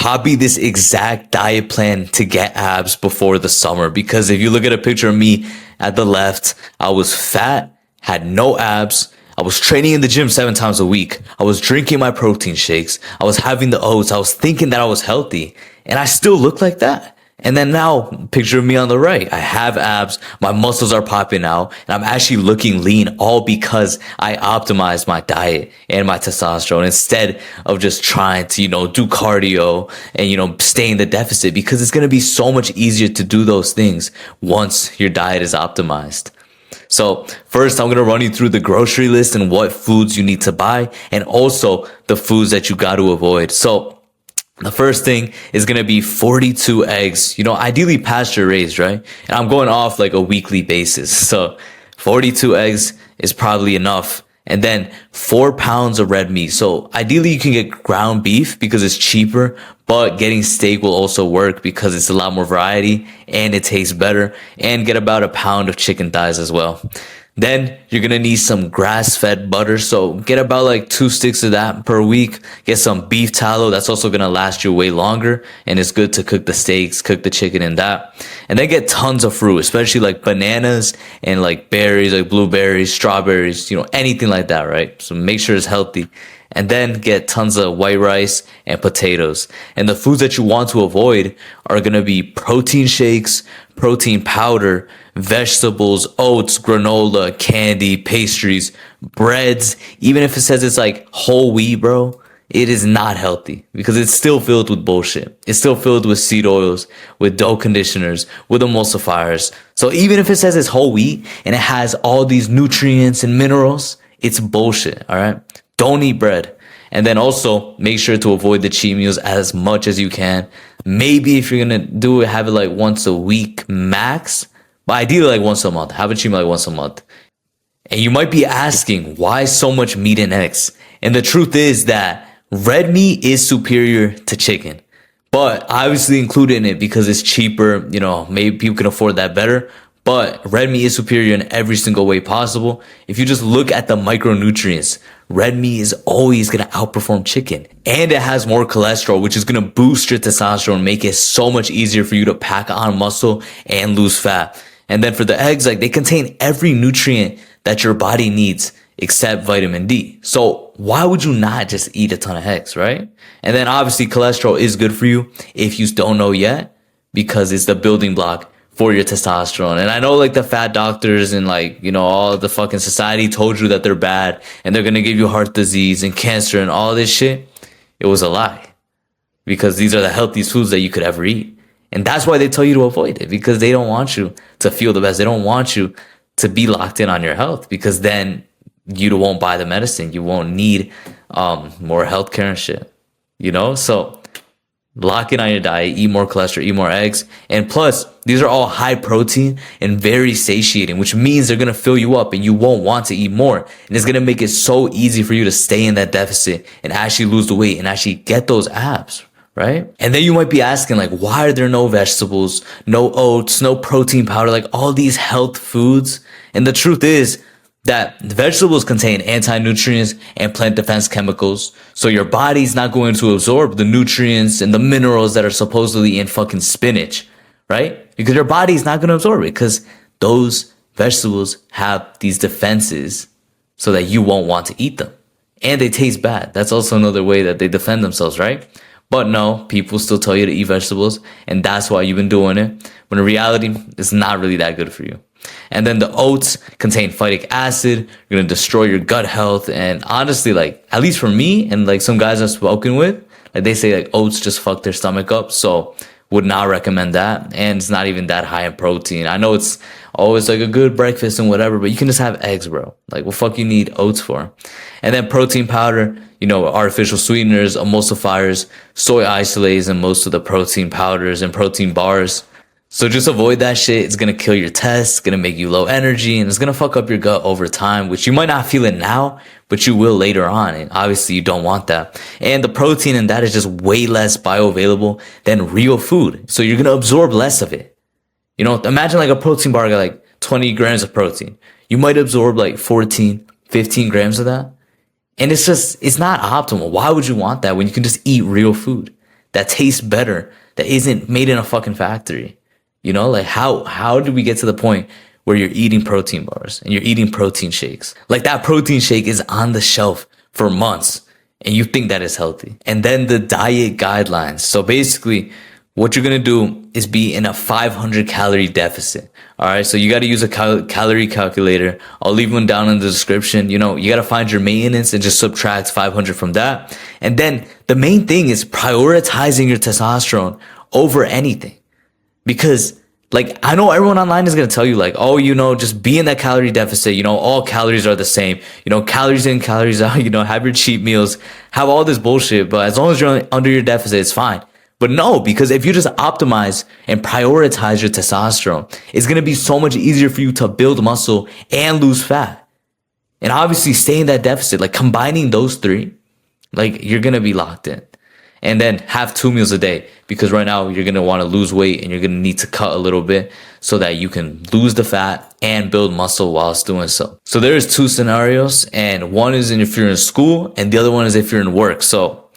copy this exact diet plan to get abs before the summer. Because if you look at a picture of me at the left, I was fat, had no abs. I was training in the gym 7 times a week. I was drinking my protein shakes. I was having the oats. I was thinking that I was healthy, and I still look like that. And then now, picture of me on the right. I have abs. My muscles are popping out, and I'm actually looking lean, all because I optimized my diet and my testosterone instead of just trying to, do cardio and, stay in the deficit, because it's going to be so much easier to do those things once your diet is optimized. So first, I'm going to run you through the grocery list and what foods you need to buy, and also the foods that you got to avoid. So the first thing is going to be 42 eggs, ideally pasture raised, right? And I'm going off like a weekly basis. So 42 eggs is probably enough. And then 4 pounds of red meat. So ideally you can get ground beef because it's cheaper, but getting steak will also work because it's a lot more variety and it tastes better. And get about a pound of chicken thighs as well. Then you're going to need some grass-fed butter. So get about like 2 sticks of that per week. Get some beef tallow. That's also going to last you way longer. And it's good to cook the steaks, cook the chicken in that. And then get tons of fruit, especially like bananas and like berries, like blueberries, strawberries, anything like that, right? So make sure it's healthy. And then get tons of white rice and potatoes. And the foods that you want to avoid are going to be protein shakes, protein powder, vegetables, oats, granola, candy, pastries, breads. Even if it says it's like whole wheat, bro, it is not healthy because it's still filled with bullshit. It's still filled with seed oils, with dough conditioners, with emulsifiers. So even if it says it's whole wheat and it has all these nutrients and minerals, it's bullshit, all right? Don't eat bread. And then also make sure to avoid the cheat meals as much as you can. Maybe if you're going to do it, have it like once a week max, but ideally like once a month. Have a cheat meal like once a month. And you might be asking, why so much meat and eggs? And the truth is that red meat is superior to chicken, but obviously included in it because it's cheaper. Maybe people can afford that better. But red meat is superior in every single way possible. If you just look at the micronutrients, red meat is always going to outperform chicken. And it has more cholesterol, which is going to boost your testosterone, make it so much easier for you to pack on muscle and lose fat. And then for the eggs, like they contain every nutrient that your body needs except vitamin D. So why would you not just eat a ton of eggs, right? And then obviously cholesterol is good for you if you don't know yet, because it's the building block for your testosterone. And I know like the fat doctors and like, all the fucking society told you that they're bad and they're going to give you heart disease and cancer and all this shit. It was a lie, because these are the healthiest foods that you could ever eat. And that's why they tell you to avoid it, because they don't want you to feel the best. They don't want you to be locked in on your health, because then you won't buy the medicine. You won't need more healthcare and shit, So lock in on your diet, eat more cholesterol, eat more eggs. And plus, these are all high protein and very satiating, which means they're going to fill you up and you won't want to eat more. And it's going to make it so easy for you to stay in that deficit and actually lose the weight and actually get those abs, right? And then you might be asking, like, why are there no vegetables, no oats, no protein powder, like all these health foods? And the truth is that vegetables contain anti-nutrients and plant defense chemicals. So your body's not going to absorb the nutrients and the minerals that are supposedly in fucking spinach, right? Because your body's not going to absorb it, because those vegetables have these defenses so that you won't want to eat them. And they taste bad. That's also another way that they defend themselves, right? But no, people still tell you to eat vegetables, and that's why you've been doing it. When in reality, it's not really that good for you. And then the oats contain phytic acid. You're going to destroy your gut health. And honestly, like, at least for me and like some guys I've spoken with, like they say like oats just fuck their stomach up. So would not recommend that. And it's not even that high in protein. I know it's always like a good breakfast and whatever, but you can just have eggs, bro. Like, what fuck you need oats for? And then protein powder, artificial sweeteners, emulsifiers, soy isolates, and most of the protein powders and protein bars. So just avoid that shit. It's going to kill your tests, going to make you low energy, and it's going to fuck up your gut over time, which you might not feel it now, but you will later on. And obviously you don't want that. And the protein in that is just way less bioavailable than real food. So you're going to absorb less of it. Imagine like a protein bar got like 20 grams of protein. You might absorb like 14, 15 grams of that. And it's not optimal. Why would you want that when you can just eat real food? that tastes better, that isn't made in a fucking factory. You know, like how did we get to the point where you're eating protein bars and you're eating protein shakes? Like that protein shake is on the shelf for months and you think that is healthy. And then the diet guidelines. So basically what you're going to do is be in a 500 calorie deficit. All right. So you got to use a calorie calculator. I'll leave one down in the description. You know, you got to find your maintenance and just subtract 500 from that. And then the main thing is prioritizing your testosterone over anything. Because like, I know everyone online is going to tell you like, oh, you know, just be in that calorie deficit. You know, all calories are the same. You know, calories in, calories out, you know, have your cheat meals, have all this bullshit. But as long as you're under your deficit, it's fine. But no, because if you just optimize and prioritize your testosterone, it's going to be so much easier for you to build muscle and lose fat. And obviously stay in that deficit, like combining those three, like you're going to be locked in. And then have 2 meals a day, because right now you're going to want to lose weight and you're going to need to cut a little bit so that you can lose the fat and build muscle whilst doing so. So there's 2 scenarios, and one is if you're in school and the other one is if you're in work. So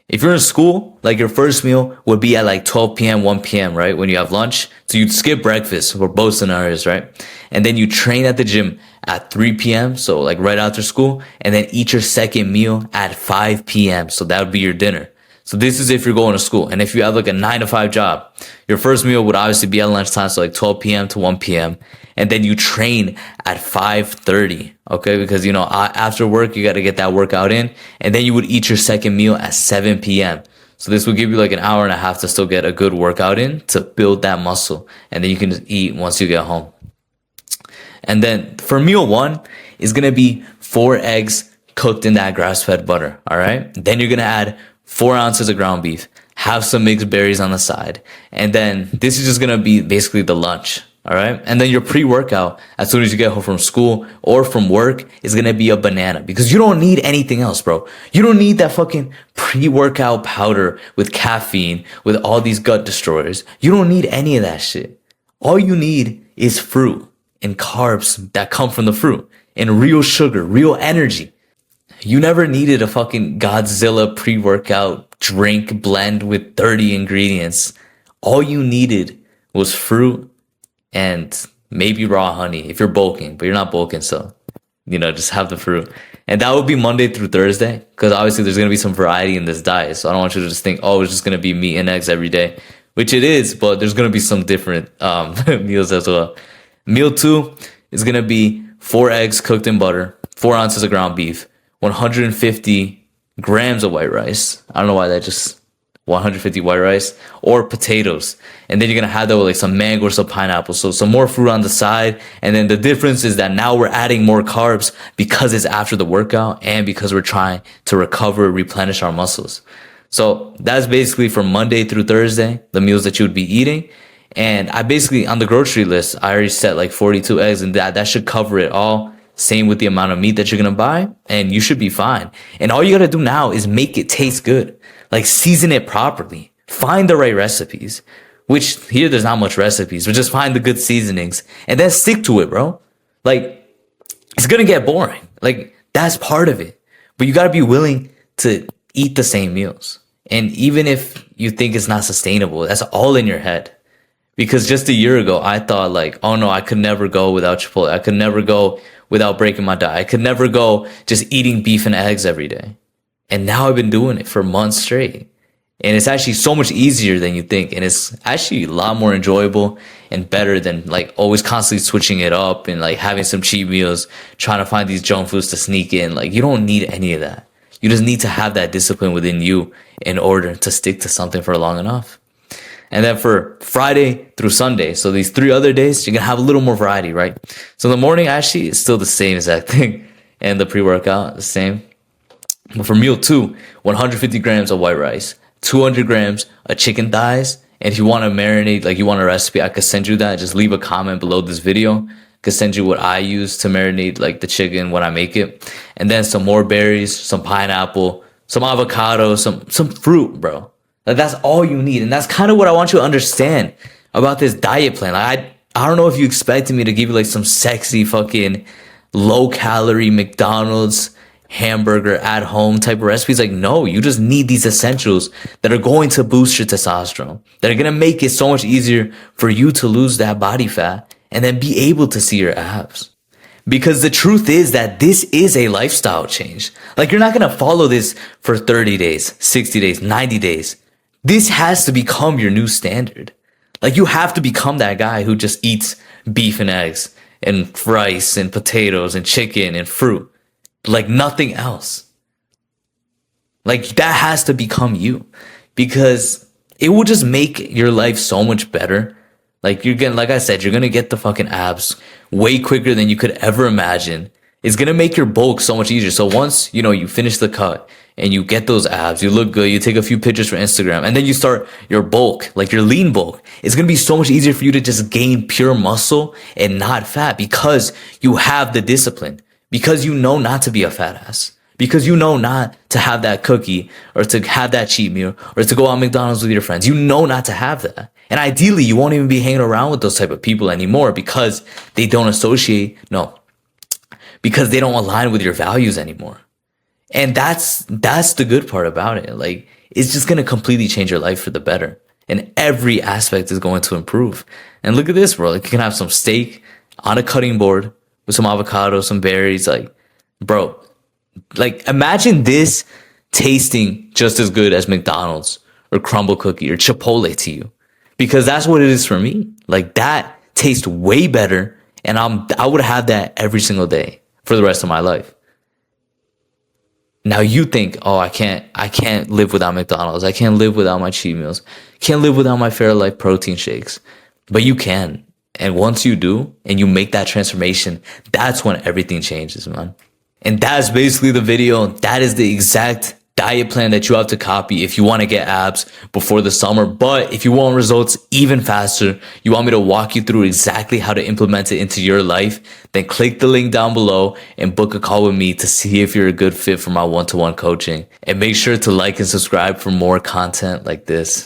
if you're in school, like your first meal would be at like 12 p.m., 1 p.m., right? When you have lunch. So you'd skip breakfast for both scenarios, right? And then you train at the gym at 3 p.m. So like right after school, and then eat your second meal at 5 p.m. So that would be your dinner. So this is if you're going to school. And if you have like a 9 to 5 job, your first meal would obviously be at lunchtime. So like 12 p.m. to 1 p.m. And then you train at 5:30. Okay. Because, you know, after work, you got to get that workout in. And then you would eat your second meal at 7 p.m. So this will give you like an hour and a half to still get a good workout in to build that muscle. And then you can just eat once you get home. And then for meal 1 is going to be 4 eggs cooked in that grass-fed butter. All right. Then you're going to add 4 ounces of ground beef, have some mixed berries on the side. And then this is just going to be basically the lunch. All right. And then your pre-workout, as soon as you get home from school or from work, is going to be a banana, because you don't need anything else, bro. You don't need that fucking pre-workout powder with caffeine, with all these gut destroyers. You don't need any of that shit. All you need is fruit and carbs that come from the fruit and real sugar, real energy. You never needed a fucking Godzilla pre-workout drink blend with 30 ingredients. All you needed was fruit and maybe raw honey if you're bulking, but you're not bulking. So, you know, just have the fruit. And that would be Monday through Thursday, because obviously there's going to be some variety in this diet. So I don't want you to just think, oh, it's just going to be meat and eggs every day, which it is, but there's going to be some different meals as well. Meal 2 is going to be 4 eggs cooked in butter, 4 ounces of ground beef, 150 grams of white rice. I don't know why that just 150 white rice, or potatoes. And then you're going to have that with like some mango or some pineapple. So some more fruit on the side. And then the difference is that now we're adding more carbs because it's after the workout and because we're trying to recover, replenish our muscles. So that's basically from Monday through Thursday, the meals that you would be eating. And I basically, on the grocery list, I already set like 42 eggs, and that should cover it all. Same with the amount of meat that you're going to buy, and you should be fine. And all you got to do now is make it taste good. Like season it properly. Find the right recipes, which here there's not much recipes, but just find the good seasonings and then stick to it, bro. Like it's going to get boring. Like that's part of it, but you got to be willing to eat the same meals. And even if you think it's not sustainable, that's all in your head. Because just a year ago, I thought like, oh no, I could never go without Chipotle. I could never go without breaking my diet. I could never go just eating beef and eggs every day. And now I've been doing it for months straight. And it's actually so much easier than you think. And it's actually a lot more enjoyable and better than like always constantly switching it up and like having some cheat meals, trying to find these junk foods to sneak in. Like you don't need any of that. You just need to have that discipline within you in order to stick to something for long enough. And then for Friday through Sunday, so these 3 other days, you're going to have a little more variety, right? So in the morning, actually, it's still the same exact thing. And the pre-workout, the same. But for meal 2, 150 grams of white rice, 200 grams of chicken thighs. And if you want to marinate, like you want a recipe, I could send you that. Just leave a comment below this video. I could send you what I use to marinate like the chicken when I make it. And then some more berries, some pineapple, some avocado, some fruit, bro. Like that's all you need. And that's kind of what I want you to understand about this diet plan. Like I don't know if you expected me to give you like some sexy fucking low calorie McDonald's hamburger at home type of recipes. Like, no, you just need these essentials that are going to boost your testosterone, that are going to make it so much easier for you to lose that body fat and then be able to see your abs. Because the truth is that this is a lifestyle change. Like, you're not going to follow this for 30 days, 60 days, 90 days. This has to become your new standard. Like, you have to become that guy who just eats beef and eggs and rice and potatoes and chicken and fruit, like nothing else. Like, that has to become you, because it will just make your life so much better. Like, like I said, you're going to get the fucking abs way quicker than you could ever imagine. It's going to make your bulk so much easier. So once, you finish the cut and you get those abs, you look good, you take a few pictures for Instagram, and then you start your bulk, like your lean bulk. It's going to be so much easier for you to just gain pure muscle and not fat, because you have the discipline, because you know not to be a fat ass, because you know not to have that cookie or to have that cheat meal or to go out McDonald's with your friends. You know not to have that. And ideally, you won't even be hanging around with those type of people anymore, because they don't because they don't align with your values anymore. And that's the good part about it. Like, it's just going to completely change your life for the better. And every aspect is going to improve. And look at this, bro. Like, you can have some steak on a cutting board with some avocado, some berries. Like, bro, like, imagine this tasting just as good as McDonald's or Crumble Cookie or Chipotle to you. Because that's what it is for me. Like, that tastes way better. And I would have that every single day for the rest of my life. Now you think, oh, I can't live without McDonald's. I can't live without my cheat meals. Can't live without my Fairlife protein shakes. But you can. And once you do, and you make that transformation, that's when everything changes, man. And that's basically the video. That is the exact diet plan that you have to copy if you want to get abs before the summer. But if you want results even faster, you want me to walk you through exactly how to implement it into your life, then click the link down below and book a call with me to see if you're a good fit for my one-to-one coaching. And make sure to like and subscribe for more content like this.